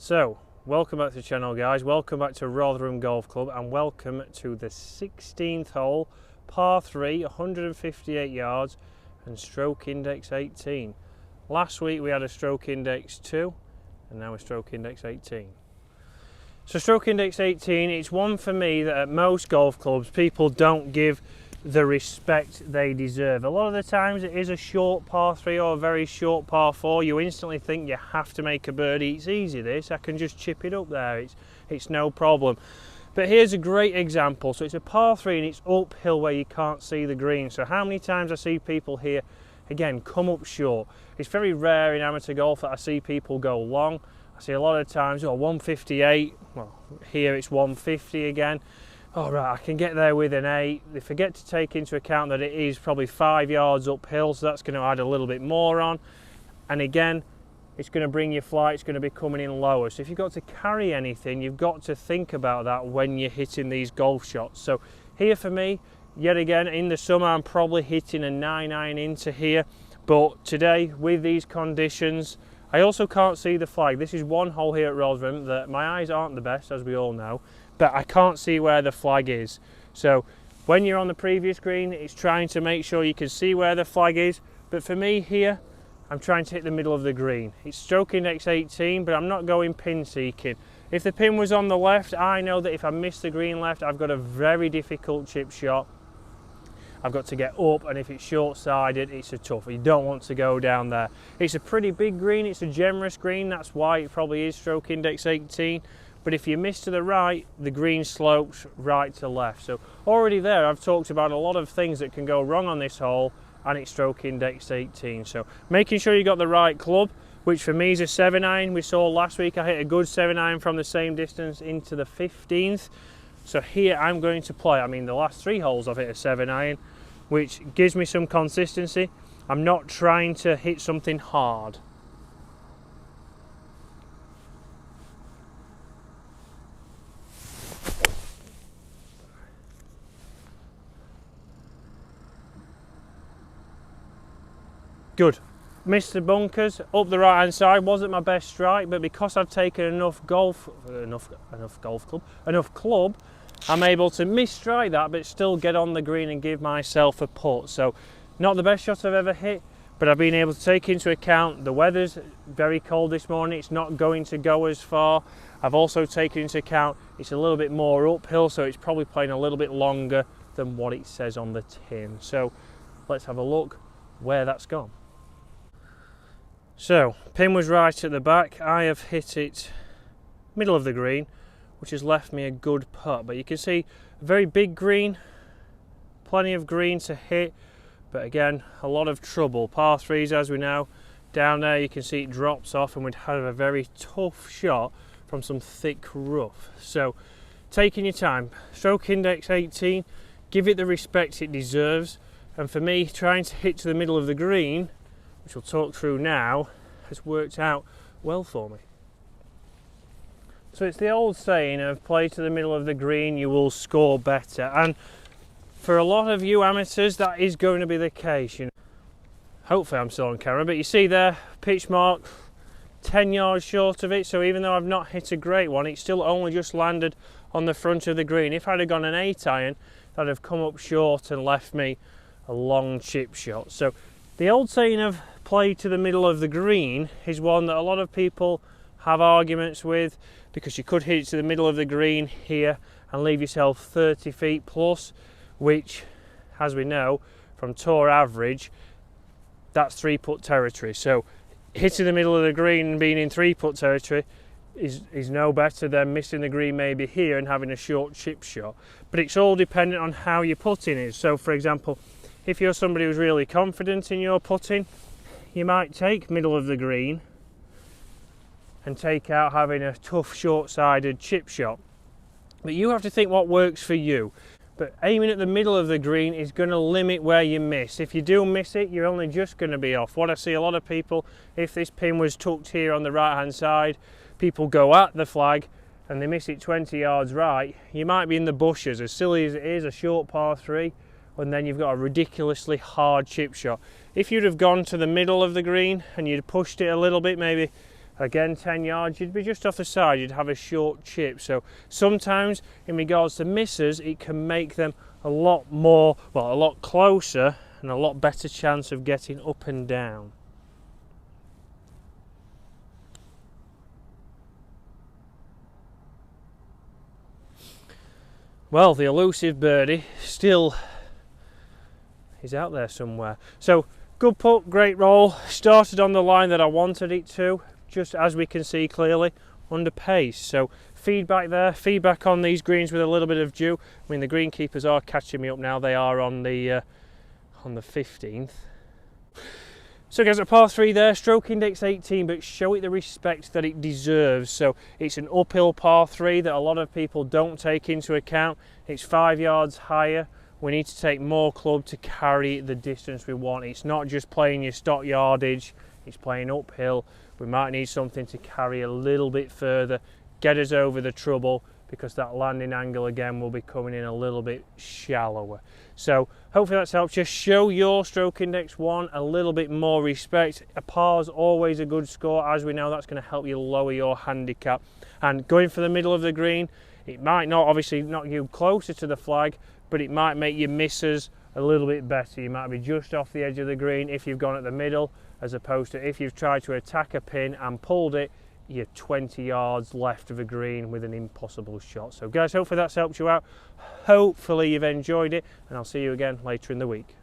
So, welcome back to the channel, guys. Welcome back to Rotherham Golf Club and welcome to the 16th hole, par 3, 158 yards and stroke index 18. Last week we had a stroke index 2 and now a stroke index 18. So stroke index 18, it's one for me that at most golf clubs people don't give the respect they deserve. A lot of the times it is a short par 3 or a very short par 4. You instantly think you have to make a birdie. It's easy this, I can just chip it up there, it's no problem. But here's a great example. So it's a par 3 and it's uphill where you can't see the green. So how many times I see people here, again, come up short. It's very rare in amateur golf that I see people go long. I see a lot of times, 158, well here it's 150 again. All right, I can get there with an 8. They forget to take into account that it is probably 5 yards uphill, so that's going to add a little bit more on. And again, it's going to bring your flight, it's going to be coming in lower. So if you've got to carry anything, you've got to think about that when you're hitting these golf shots. So here for me, yet again, in the summer, I'm probably hitting a 9-iron into here. But today, with these conditions, I also can't see the flag. This is one hole here at Rotherham that my eyes aren't the best, as we all know, but I can't see where the flag is. So when you're on the previous green, it's trying to make sure you can see where the flag is. But for me here, I'm trying to hit the middle of the green. It's stroke index 18, but I'm not going pin seeking. If the pin was on the left, I know that if I miss the green left, I've got a very difficult chip shot. I've got to get up, and if it's short-sided, it's a tough. You don't want to go down there. It's a pretty big green, it's a generous green, that's why it probably is stroke index 18. But if you miss to the right, the green slopes right to left. So already there, I've talked about a lot of things that can go wrong on this hole, and it's stroke index 18. So making sure you got the right club, which for me is a 7-iron. We saw last week I hit a good 7-iron from the same distance into the 15th. So here I'm going to play, the last 3 holes I've hit a 7-iron, which gives me some consistency. I'm not trying to hit something hard. Good. Missed the bunkers up the right hand side. Wasn't my best strike, but because I've taken enough club, I'm able to miss strike that but still get on the green and give myself a putt. So not the best shot I've ever hit, but I've been able to take into account the weather's very cold this morning. It's not going to go as far. I've also taken into account it's a little bit more uphill, so it's probably playing a little bit longer than what it says on the tin. So let's have a look where that's gone. So, pin was right at the back. I have hit it middle of the green, which has left me a good putt. But you can see a very big green, plenty of green to hit, but again, a lot of trouble. Par 3s, as we know, down there you can see it drops off and we'd have a very tough shot from some thick rough. So, taking your time. Stroke index 18, give it the respect it deserves. And for me, trying to hit to the middle of the green, which we'll talk through now, has worked out well for me. So it's the old saying of play to the middle of the green, you will score better. And for a lot of you amateurs, that is going to be the case. Hopefully I'm still on camera, but you see there, pitch mark, 10 yards short of it. So even though I've not hit a great one, it's still only just landed on the front of the green. If I'd have gone an 8-iron, that'd have come up short and left me a long chip shot. So the old saying of play to the middle of the green is one that a lot of people have arguments with, because you could hit it to the middle of the green here and leave yourself 30 feet plus, which, as we know from tour average, that's 3-putt territory. So hitting the middle of the green and being in 3-putt territory is no better than missing the green maybe here and having a short chip shot. But it's all dependent on how your putting is. So for example, if you're somebody who's really confident in your putting, you might take middle of the green and take out having a tough short-sided chip shot. But you have to think what works for you. But aiming at the middle of the green is going to limit where you miss. If you do miss it, you're only just going to be off. What I see a lot of people, if this pin was tucked here on the right-hand side, people go at the flag and they miss it 20 yards right. You might be in the bushes. As silly as it is, a short par 3, and then you've got a ridiculously hard chip shot. If you'd have gone to the middle of the green and you'd pushed it a little bit, maybe Again, 10 yards, you'd be just off the side, you'd have a short chip. So sometimes in regards to misses, it can make them a lot more, well, a lot closer and a lot better chance of getting up and down. Well, the elusive birdie still is out there somewhere. So good putt, great roll, started on the line that I wanted it to, just as we can see clearly, under pace. So feedback there, feedback on these greens with a little bit of dew. I mean, the greenkeepers are catching me up now. They are on the 15th. So guys, a par 3 there, stroke index 18, but show it the respect that it deserves. So it's an uphill par 3 that a lot of people don't take into account. It's 5 yards higher. We need to take more club to carry the distance we want. It's not just playing your stock yardage, it's playing uphill. We might need something to carry a little bit further, get us over the trouble, because that landing angle again will be coming in a little bit shallower. So hopefully that's helped you. Show your stroke index 1 a little bit more respect. A par's always a good score. As we know, that's going to help you lower your handicap. And going for the middle of the green, it might not obviously knock you closer to the flag, but it might make your misses a little bit better. You might be just off the edge of the green if you've gone at the middle, as opposed to if you've tried to attack a pin and pulled it, you're 20 yards left of a green with an impossible shot. So guys, hopefully that's helped you out. Hopefully you've enjoyed it, and I'll see you again later in the week.